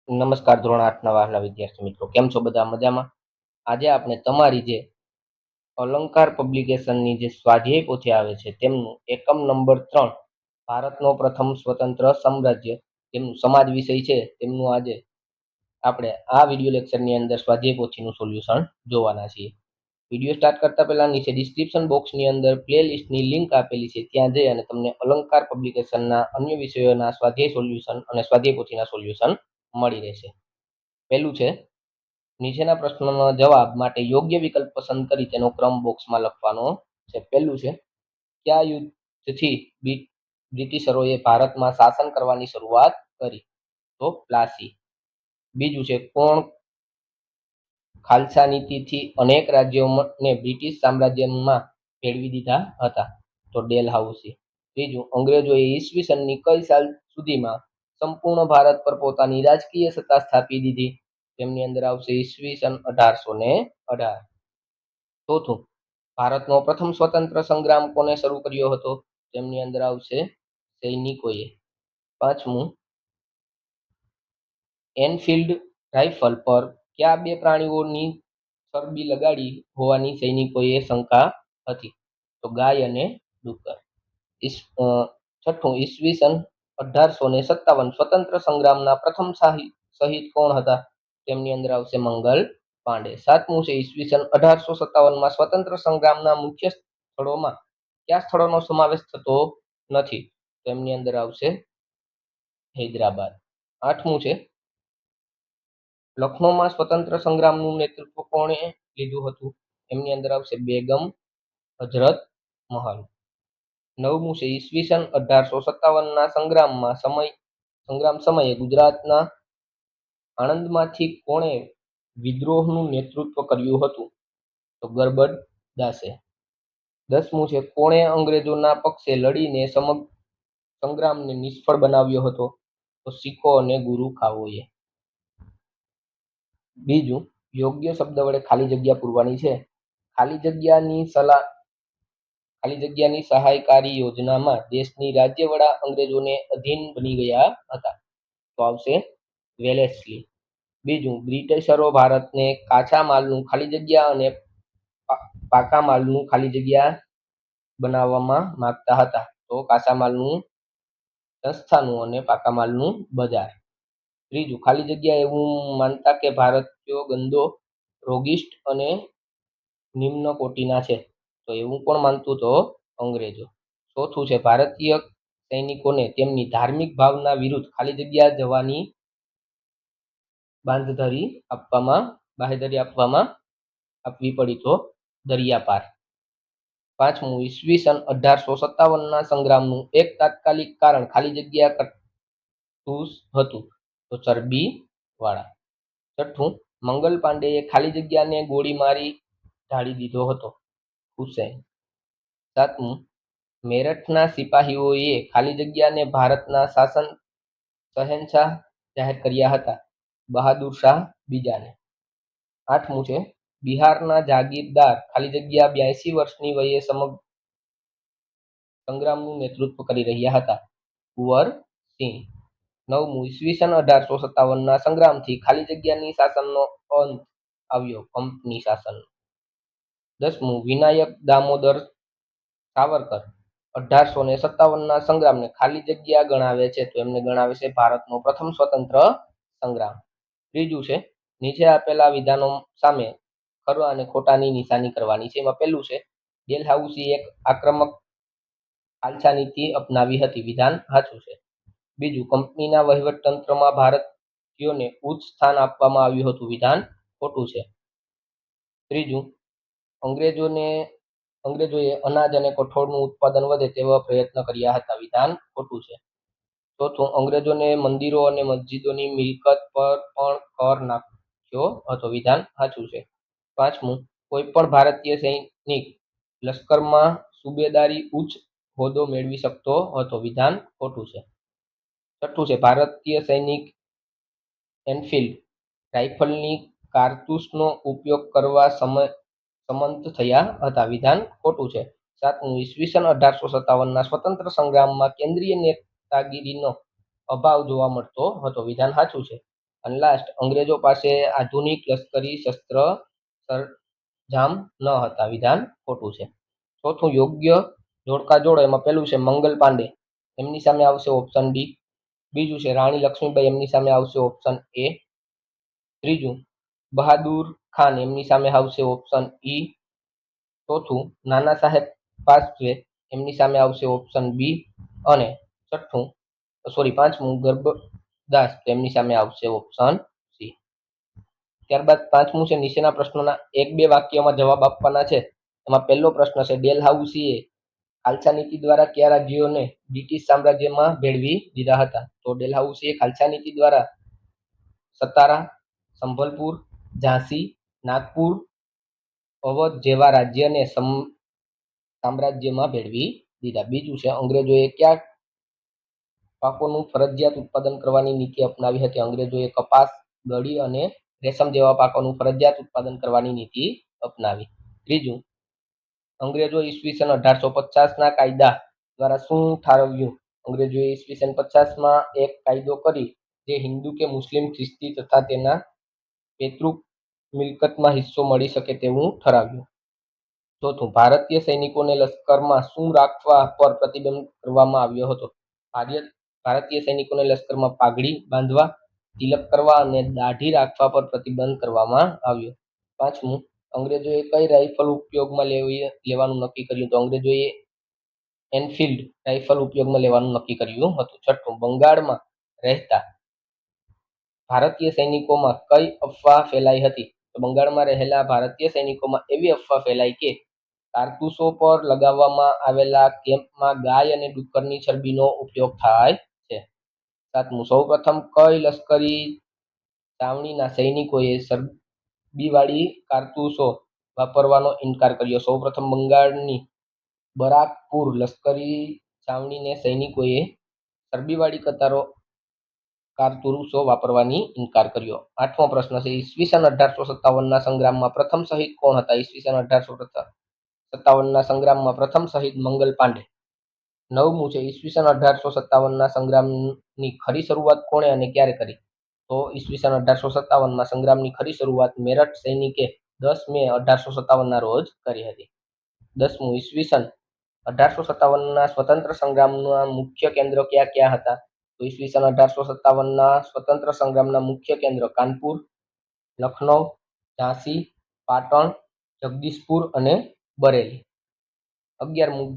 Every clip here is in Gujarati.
નમસ્કાર ધોરણ 8ના વહાલા વિદ્યાર્થી મિત્રો, કેમ છો બધા? મજામાં? આજે આપણે તમારી જે અલંકાર પબ્લિકેશનની જે સ્વાધ્યાય પોથી આવે છે તેમનું એકમ નંબર 3 ભારતનો પ્રથમ સ્વતંત્ર સામ્રાજ્ય તેમનું સમાજ વિષય છે તેમનું આજે આપણે આ વિડીયો લેક્ચરની અંદર સ્વાધ્યાય પોથીનું સોલ્યુશન જોવાના છીએ. વિડીયો સ્ટાર્ટ કરતા પહેલા નીચે ડિસ્ક્રિપ્શન બોક્સની અંદર પ્લેલિસ્ટની લિંક આપેલી છે, ત્યાં જઈ અને તમને અલંકાર પબ્લિકેશનના અન્ય વિષયોના સ્વાધ્યાય સોલ્યુશન અને સ્વાધ્યાય પોથીના સોલ્યુશન મળી રહેશે. પહેલું છે, નીચેના પ્રશ્નોનો જવાબ માટે યોગ્ય વિકલ્પ પસંદ કરી તેનો ક્રમ બોક્સમાં લખવાનો છે. પહેલું છે, કયા યુદ્ધથી બ્રિટિશરોએ ભારતમાં શાસન કરવાની શરૂઆત કરી? તો પ્લાસી. બીજું છે, કોણ ખાલસા નીતિથી અનેક રાજ્યોને બ્રિટિશ સામ્રાજ્યમાં ભેળવી દીધા હતા? તો ડેલહાઉસી. ત્રીજું, અંગ્રેજોએ ઈસવીસનની કઈ સાલ સુધીમાં સંપૂર્ણ ભારત પર પોતાની રાજકીય સત્તા સ્થાપી દીધી? તેમની અંદર આવશે ઈસવીસન 1818. ચોથું, ભારતનો પ્રથમ સ્વતંત્ર સંગ્રામ કોને શરૂ કર્યો હતો? તેમની અંદર આવશે સૈનિકોએ. પાંચમું, એનફિલ્ડ રાઇફલ પર કયા બે પ્રાણીઓની ચરબી લગાડી હોવાની સૈનિકોએ શંકા હતી? તો ગાય અને ડુક્કર. છઠ્ઠું, ઈસવીસન 1857 સ્વતંત્ર સંગ્રામના પ્રથમ શહીદ કોણ હતા? તેમની અંદર આવશે મંગલ પાંડે. સાતમું છે, ઈસવીસન 1857માં સ્વતંત્ર સંગ્રામના મુખ્ય સ્થળોમાં કયા સ્થળોનો સમાવેશ થતો નથી? તેમની અંદર આવશે હૈદરાબાદ. આઠમું છે, લખનૌમાં સ્વતંત્ર સંગ્રામનું નેતૃત્વ કોણે લીધું હતું? એમની અંદર આવશે બેગમ હજરત મહલ. નવમું છે, ઈસવીસન 1857ના સંગ્રામ સમયે ગુજરાતના આણંદમાંથી કોણે વિદ્રોહનું નેતૃત્વ કર્યું હતું? તો ગરબડ દાસે. દસમું છે, કોણે અંગ્રેજોના પક્ષે લડીને સમગ્ર સંગ્રામને નિષ્ફળ બનાવ્યો હતો? તો શીખો અને ગુરુ ખાઓએ. બીજું, યોગ્ય શબ્દ વડે ખાલી જગ્યા પૂરવાની છે. ખાલી જગ્યાની સહાયકારી યોજનામાં દેશની રાજ્ય વડા અંગ્રેજોને અધીન બની ગયા હતા. તો આવશે વેલેસ્લી. બીજું, બ્રિટિશરો ભારતને કાચા માલનું ખાલી જગ્યા અને પાકા માલનું ખાલી જગ્યા બનાવવામાં માંગતા હતા. તો કાચા માલનું સંસ્થાનું અને પાકા માલનું બજાર. ત્રીજું, ખાલી જગ્યા એવું માનતા કે ભારતીયો ગંદો, રોગિષ્ટ અને નિમ્ન કોટીના છે. તો એવું કોણ માનતું? તો અંગ્રેજો. ચોથું છે, ભારતીય સૈનિકોને તેમની ધાર્મિક ભાવના વિરુદ્ધ ખાલી જગ્યા જવાની બાંહેધરી આપવી પડી. તો દરિયા પાર. પાંચમું, ઈસવીસન 1857ના સંગ્રામનું એક તાત્કાલિક કારણ ખાલી જગ્યા કરતું હતું. તો ચરબી વાળા. છઠ્ઠું, મંગલ પાંડેએ ખાલી જગ્યાને ગોળી મારી ઢાળી દીધો હતો. હુસૈન. સાતમું, મેરઠના સિપાહીઓએ ખાલી જગ્યાને ભારતના શહેનશાહ જાહેર કર્યા હતા. બહાદુર શાહ બીજાને. આઠમું છે, બિહારના જાગીરદાર ખાલી જગ્યા 82 વર્ષની વયે સંગ્રામનું નેતૃત્વ કરી રહ્યા હતા. કુંવર સિંહ. નવમું, ઈસવીસન 1857ના સંગ્રામથી ખાલી જગ્યાની શાસનનો અંત આવ્યો. કંપની શાસન. દસમું, વિનાયક દામોદર સાવરકર 1857ના સંગ્રામને ખાલી જગ્યા ગણાવે છે. તો એમને ગણાવે છે ભારતનો પ્રથમ સ્વતંત્ર સંગ્રામ. ત્રીજું છે, નીચે આપેલા વિધાનો સામે ખરા અને ખોટાની નિશાની કરવાની છે. એમાં પહેલું છે, ડેલહાઉસી એક આક્રમક ખાલસા નીતિ અપનાવી હતી. વિધાન સાચું છે. બીજું, કંપનીના વહીવટ તંત્રમાં ભારતીયોને ઉચ્ચ સ્થાન આપવામાં આવ્યું હતું. વિધાન ખોટું છે. ત્રીજું, અંગ્રેજોએ અનાજ અને કઠોળનું ઉત્પાદન વધે તેવા પ્રયત્ન કર્યા હતા. વિધાન ખોટું છે. ચોથું, અંગ્રેજોને મંદિરો અને મસ્જિદોની મિલકત પર પણ કર નાખ્યો હતો. વિધાન સાચું છે. પાંચમું, કોઈ પણ ભારતીય સૈનિક લશ્કરમાં સુબેદારી ઉચ્ચ હોદ્દો મેળવી શકતો હતો. વિધાન ખોટું છે. છઠ્ઠું છે, ભારતીય સૈનિક એનફિલ્ડ રાઇફલની કારતૂસનો ઉપયોગ કરવા સંમત થયા હતા. વિધાન ખોટું છે. સાતમું, ઈસવીસન 1857ના સ્વતંત્ર સંગ્રામમાં કેન્દ્રીય નેતાગીરીનો અભાવ જોવા મળતો હતો. વિધાન સાચું છે. અને લાસ્ટ, અંગ્રેજો પાસે આધુનિક લશ્કરી શસ્ત્ર સરંજામ ન હતા. વિધાન ખોટું છે. ચોથું, યોગ્ય જોડકા જોડો. એમાં પહેલું છે મંગલ પાંડે, એમની સામે આવશે ઓપ્શન ડી. બીજું છે રાણી લક્ષ્મીબાઈ, એમની સામે આવશે ઓપ્શન એ. ત્રીજું, બહાદુર ખાન, એમની સામે આવશે ઓપ્શન ઈ. ચોથું, નાના સાહેબ પાર્સે, એમની સામે આવશે ઓપ્શન બી. અને પાંચમું, ગરબદાસ, એમની સામે આવશે ઓપ્શન સી. ત્યારબાદ પાંચમું છે નીચેના પ્રશ્નોના એક બે વાક્યમાં જવાબ આપવાના છે. એમાં પહેલો પ્રશ્ન છે ડેલહાઉસીએ ખાલસા નીતિ દ્વારા કયા રાજ્યોને બ્રિટિશ સામ્રાજ્યમાં ભેળવી દીધા હતા? તો ડેલહાઉસીએ ખાલસા નીતિ દ્વારા સતારા, સંભલપુર, ઝાંસી, નાગપુર, અવધ જેવા રાજ્યને સામ્રાજ્યમાં ભેળવી દીધા. બીજું છે અંગ્રેજોએ કયા પાકોનું ફરજિયાત ઉત્પાદન કરવાની નીતિ અપનાવી હતી? અંગ્રેજોએ કપાસ, ગળી અને રેશમ જેવા પાકોનું ફરજિયાત ઉત્પાદન કરવાની નીતિ અપનાવી. ત્રીજું, અંગ્રેજો ઈસવીસન 1850ના કાયદા દ્વારા શું ઠારવ્યું? અંગ્રેજોએ ઈસવીસન 50માં એક કાયદો કરી જે હિન્દુ કે મુસ્લિમ, ખ્રિસ્તી તથા તેના પૈતૃક મિલકતમાં હિસ્સો મળી શકે તેવું ઠરાવ્યું. ચોથું, ભારતીય સૈનિકોને લશ્કરમાં શું રાખવા પર પ્રતિબંધ કરવામાં આવ્યો હતો? ભારતીય સૈનિકોને લશ્કરમાં પાઘડી બાંધવા, તિલક કરવા અને દાઢી રાખવા પર પ્રતિબંધ કરવામાં આવ્યો. પાંચમું, અંગ્રેજોએ કઈ રાઇફલ ઉપયોગમાં લેવાનું નક્કી કર્યું? તો અંગ્રેજોએ એનફિલ્ડ રાઇફલ ઉપયોગમાં લેવાનું નક્કી કર્યું હતું. છઠ્ઠું, બંગાળમાં રહેતા ભારતીય સૈનિકોમાં કઈ અફવા ફેલાઈ હતી? તો બંગાળમાં રહેલા ભારતીય સૈનિકોમાં એવી અફવા ફેલાઈ કે કારતૂસો પર લગાવવામાં આવેલા કેમ્પમાં ગાય અને ડુક્કરની ચરબીનો ઉપયોગ થાય છે. સાતમું, સૌપ્રથમ કઈ લશ્કરી છાવણીના સૈનિકોએ ચરબીવાળી કારતૂસો વાપરવાનો ઇનકાર કર્યો? સૌપ્રથમ બંગાળની બરાકપુર લશ્કરી છાવણીને સૈનિકોએ ચરબીવાળી કારતૂસો વાપરવાની ઇનકાર કર્યો. આઠમો પ્રશ્ન છે ઈસવીસન 1857ના સંગ્રામમાં પ્રથમ શહીદ કોણ હતા? ઈસવીસન 1857ના સંગ્રામમાં પ્રથમ શહીદ મંગલ પાંડે. નવમું છે ઈસવીસન 1857ના સંગ્રામની ખરી શરૂઆત કોણે અને ક્યારે કરી? તો ઈસવીસન 1857માં સંગ્રામની ખરી શરૂઆત મેરઠ સૈનિકે 10 મે 1857ના રોજ કરી હતી. 10મું, ઈસવીસન 1857ના સ્વતંત્ર સંગ્રામના મુખ્ય કેન્દ્રો ક્યાં ક્યાં હતા? તો ઈસવીસન 1857ના સ્વતંત્ર સંગ્રામના મુખ્ય કેન્દ્ર કાનપુર, લખનઉ, ઝાંસી, પાટણ, જગદીશપુર અને બરેલી. 11મું,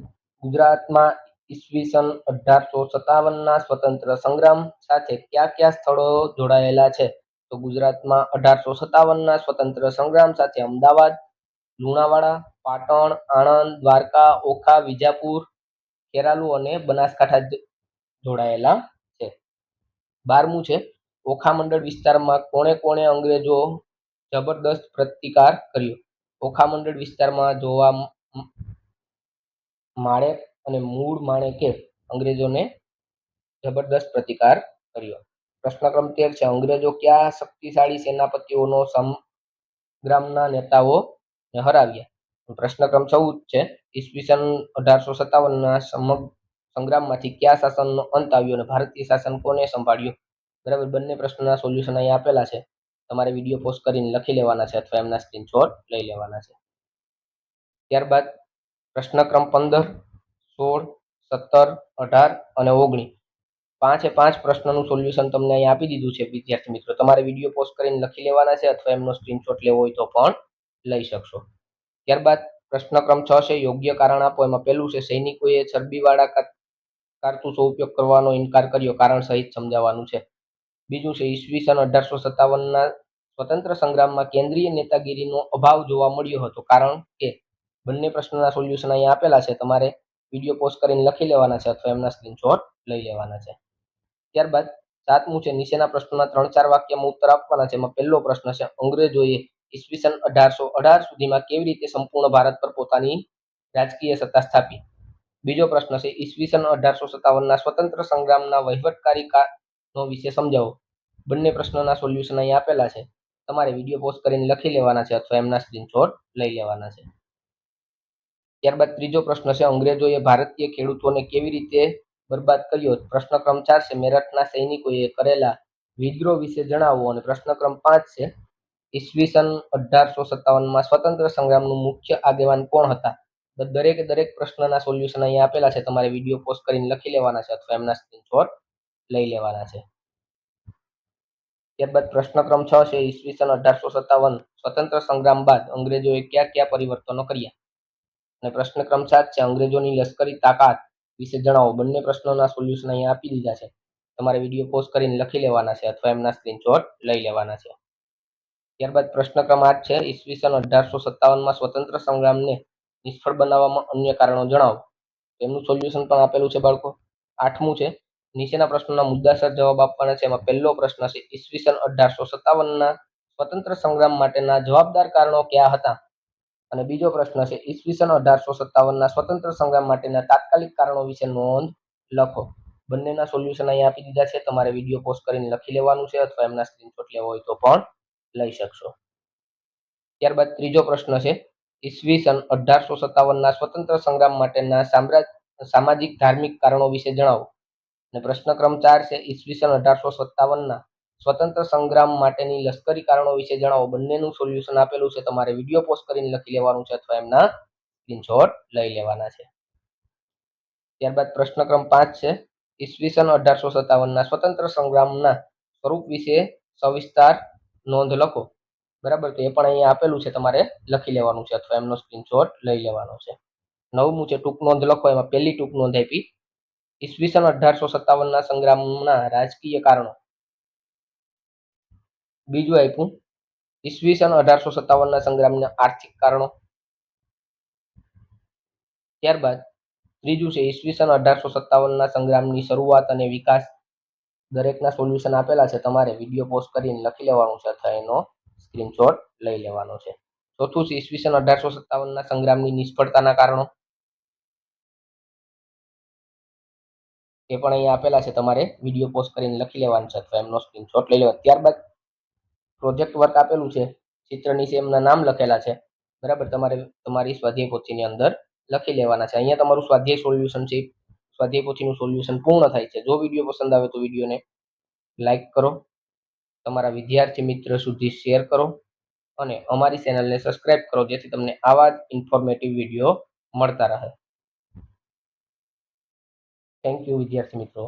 ગુજરાતમાં ઈસવીસન 1857ના સ્વતંત્ર સંગ્રામ સાથે કયા કયા સ્થળો જોડાયેલા છે? તો ગુજરાતમાં 1857ના સ્વતંત્ર સંગ્રામ સાથે અમદાવાદ, લુણાવાડા, પાટણ, આણંદ, દ્વારકા, ઓખા, વિજાપુર, ખેરાલુ અને બનાસકાંઠા જોડાયેલા છે. 12મું છે ઓખા મંડળ વિસ્તારમાં કોણે કોણે અંગ્રેજો જબરદસ્ત પ્રતિકાર કર્યો? ઓખા મંડળ વિસ્તારમાં જોવા માણેક અને મૂળ માણેકે અંગ્રેજોને જબરદસ્ત પ્રતિકાર કર્યો. પ્રશ્ન ક્રમ 13 છે અંગ્રેજો કયા શક્તિશાળી સેનાપતિઓનો સંગ્રામના નેતાઓને હરાવ્યા? પ્રશ્ન ક્રમ 14 છે ઈસવીસન 1857ના સંગ્રામમાંથી કયા શાસનનો અંત આવ્યો અને ભારતીય શાસન કોને સંભાળ્યું? બરાબર, બંને પ્રશ્નના સોલ્યુશન અહીં આપેલા છે. તમારે વિડીયો પોઝ કરીને લખી લેવાના છે અથવા એમના સ્ક્રીનશોટ લઈ લેવાના છે. ત્યારબાદ પ્રશ્ન ક્રમ 15, 16, 17, 18 અને 19 પાંચે પાંચ પ્રશ્નનું સોલ્યુશન તમને અહીં આપી દીધું છે. વિદ્યાર્થી મિત્રો, તમારે વિડીયો પોઝ કરીને લખી લેવાના છે અથવા એમનો સ્ક્રીનશોટ લેવો હોય તો પણ લઈ શકશો. ત્યારબાદ પ્રશ્ન ક્રમ 6 છે યોગ્ય કારણ આપો. એમાં પહેલું છે સૈનિકોએ ચરબીવાળા કારતૂસો ઉપયોગ કરવાનો ઇનકાર કર્યો, કારણ સહિત સમજાવવાનું છે. બીજું છે ઈસવીસન 1857ના સ્વતંત્ર સંગ્રામમાં કેન્દ્રીય નેતાગીરીનો અભાવ જોવા મળ્યો હતો, કારણ કે બંને પ્રશ્નના સોલ્યુશન અહીં આપેલા છે. તમારે વિડીયો પોઝ કરીને લખી લેવાના છે અથવા એમના સ્ક્રીનશોટ લઈ લેવાના છે. ત્યારબાદ 7મું છે નીચેના પ્રશ્નોના 3-4 વાક્યમાં ઉત્તર આપવાના છે. એમાં પહેલો પ્રશ્ન છે અંગ્રેજોએ ઈસવીસન 1818 સુધીમાં કેવી રીતે સંપૂર્ણ ભારત પર પોતાની રાજકીય સત્તા સ્થાપી? બીજો પ્રશ્ન છે ઈસવીસન 1857ના સ્વતંત્ર સંગ્રામના વહીવટકારી કારણો વિશે સમજાવો. બંને પ્રશ્નના સોલ્યુશન અહીં આપેલા છે. તમારે વિડીયો પોઝ કરીને લખી લેવાના છે અથવા એમના સ્ક્રીનશોટ લઈ લેવાના છે. ત્યારબાદ ત્રીજો પ્રશ્ન છે અંગ્રેજોએ ભારતીય ખેડૂતોને કેવી રીતે બરબાદ કર્યો? પ્રશ્ન ક્રમ 4 છે મેરઠના સૈનિકોએ કરેલા વિદ્રોહ વિશે જણાવો. અને પ્રશ્ન ક્રમ 5 છે ઈસવીસન 1857માં સ્વતંત્ર સંગ્રામનું મુખ્ય આગેવાન કોણ હતા? તો દરેક પ્રશ્નના સોલ્યુશન અહીંયા આપેલા છે. તમારે વિડીયો પોઝ કરીને લખી લેવાના છે અથવા એમના સ્ક્રીનશોટ લઈ લેવાના છે. ત્યારબાદ પ્રશ્ન ક્રમ 6 છે ઈસવીસન 1857 સ્વતંત્ર સંગ્રામ બાદ અંગ્રેજોએ કયા પરિવર્તનો કર્યા? અને પ્રશ્ન ક્રમ 7 છે અંગ્રેજોની લશ્કરી તાકાત વિશે જણાવો. બંને પ્રશ્નોના સોલ્યુશન અહીંયા આપી દીધા છે. તમારે વિડીયો પોઝ કરીને લખી લેવાના છે અથવા એમના સ્ક્રીનશોટ લઈ લેવાના છે. ત્યારબાદ પ્રશ્ન ક્રમ 8 છે ઈસવીસન 1857માં સ્વતંત્ર સંગ્રામને નિષ્ફળ બનાવવામાં અન્ય કારણો જણાવો. એમનું સોલ્યુશન પણ આપેલું છે બાળકો. 8મું છે નીચેના પ્રશ્નોના મુદ્દાસર જવાબ આપવાના છે. એમાં પહેલો પ્રશ્ન છે ઈસવીસન 1857ના સ્વતંત્ર સંગ્રામ માટેના જવાબદાર કારણો કયા હતા? અને બીજો પ્રશ્ન છે ઈસવીસન 1857ના સ્વતંત્ર સંગ્રામ માટેના તાત્કાલિક કારણો વિશે નોંધ લખો. બંનેના સોલ્યુશન અહીંયા આપી દીધા છે. તમારે વિડીયો પોઝ કરીને લખી લેવાનું છે અથવા એમના સ્ક્રીનશોટ લેવો હોય તો પણ લઈ શકશો. ત્યારબાદ ત્રીજો પ્રશ્ન છે ઈસવીસન 1857ના સ્વતંત્ર સંગ્રામ માટેના સામાજિક ધાર્મિક કારણો વિશે જણાવો. અને પ્રશ્ન ક્રમ 4 છે ઈસવીસન 1857ના સ્વતંત્ર સંગ્રામ માટેની લશ્કરી કારણો વિશે જણાવો. બંનેનું સોલ્યુશન આપેલું છે. તમારે વિડીયો પોઝ કરીને લખી લેવાનું છે અથવા એમના સ્ક્રીનશોટ લઈ લેવાના છે. ત્યારબાદ પ્રશ્ન ક્રમ 5 છે ઈસવીસન 1857ના સ્વતંત્ર સંગ્રામના સ્વરૂપ વિશે સવિસ્તાર નોંધ લખો. બરાબર, તો એ પણ અહીંયા આપેલું છે. તમારે લખી લેવાનું છે અથવા એમનો સ્ક્રીનશોટ લઈ લેવાનો છે. 9મું છે ટૂંક નોંધ લખો. એમાં પહેલી ટૂંક નોંધ આપી ઈસવીસન 1857ના સંગ્રામના રાજકીય કારણો. બીજું આપ્યું ઈસવીસન 1857ના સંગ્રામના આર્થિક કારણો. ત્યારબાદ ત્રીજું છે ઈસવીસન 1857ના સંગ્રામની શરૂઆત અને વિકાસ. દરેકના સોલ્યુશન આપેલા છે. તમારે વિડીયો પોઝ કરીને લખી લેવાનું છે અથવા એનો સ્ક્રીનશોટ લઈ લેવાનો છે. ચોથું છે ઈસવીસન 1857ના સંગ્રામની નિષ્ફળતાના કારણો. એ પણ અહીંયા આપેલા છે. તમારે વિડીયો પોઝ કરીને લખી લેવાનું છે અથવા એમનો સ્ક્રીનશોટ લઈ લેવાનો. ત્યારબાદ પ્રોજેક્ટ વર્ક આપેલું છે. ચિત્ર નીચે એમના નામ લખેલા છે. બરાબર, તમારે તમારી સ્વાધ્યાય પોથીની અંદર લખી લેવાના છે. અહીંયા તમારું સ્વાધ્યાય સોલ્યુશન છે. સ્વાધ્યાય પોથીનું સોલ્યુશન પૂર્ણ થાય છે. જો વિડીયો પસંદ આવે તો વિડીયોને લાઈક કરો, તમારા વિદ્યાર્થી મિત્ર સુધી શેર કરો અને અમારી ચેનલને સબસ્ક્રાઇબ કરો જેથી તમને આવા જ ઇન્ફોર્મેટિવ વિડીયો મળતા રહે. થેન્ક યુ વિદ્યાર્થી મિત્રો.